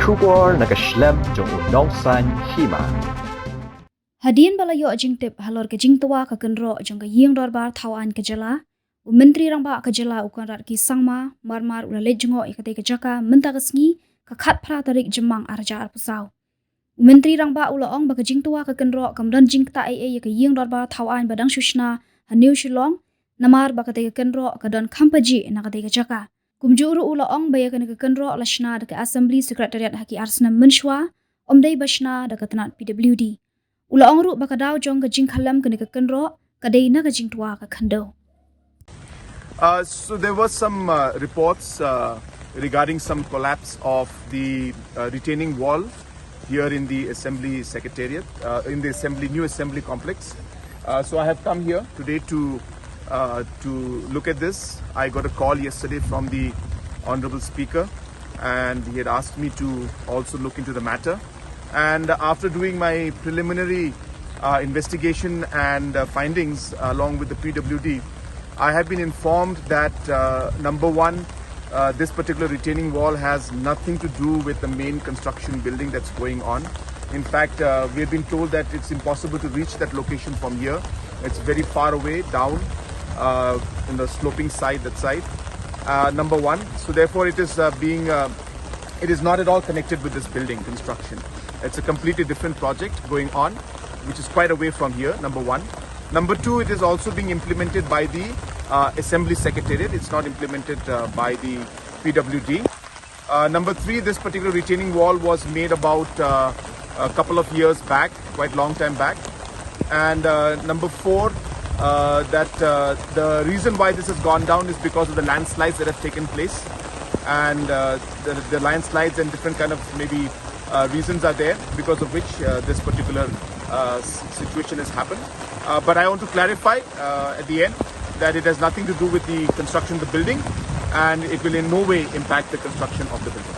Shubor Nagashlam Jong Nongsan Hima. Hadin balayo Jingtei halor ke Jingtah ke Kynroh jong ke Ïingdorbar Thawaiñ ke jala. Menteri rangba ke jala Conrad ki Sangma marmar ulale jengo ikate ke jaka menta ke sngi ke khat pra tarik jemang arja arpusau. Menteri rangba ulaong ba ke Jingtah ke Kynroh kemudian Jingtah Eiei ke Ïingdorbar Thawaiñ badang shushna haniu shilong namar ba ke Kynroh ke don kampaji na ke jaka. Kumjuru ulaong ba ke Kynroh lashna de ke Assembly Secretariat haki arsna menshwa omdei bashna de ke tenat PWD. Ulaong ru ba ke daw jong ke Jingkhyllem ke Kynroh ke dei na ke Jingtah ke Kando. So there was some reports regarding some collapse of the retaining wall here in the Assembly Secretariat, in the new Assembly complex. So I have come here today to look at this. I got a call yesterday from the Honorable Speaker, and he had asked me to also look into the matter. And after doing my preliminary investigation and findings along with the PWD, I have been informed that number one, this particular retaining wall has nothing to do with the main construction building that's going on. In fact, we have been told that it's impossible to reach that location from here. It's very far away down in the sloping side, that side. Number one, so therefore it is it is not at all connected with this building construction. It's a completely different project going on, which is quite away from here, number one. Number two, it is also being implemented by the Assembly Secretariat. It's not implemented by the PWD. Number three, this particular retaining wall was made about a couple of years back, quite long time back. And number four, that the reason why this has gone down is because of the landslides that have taken place. And the landslides and different kind of maybe reasons are there because of which this particular situation has happened. But I want to clarify at the end that it has nothing to do with the construction of the building, and it will in no way impact the construction of the building.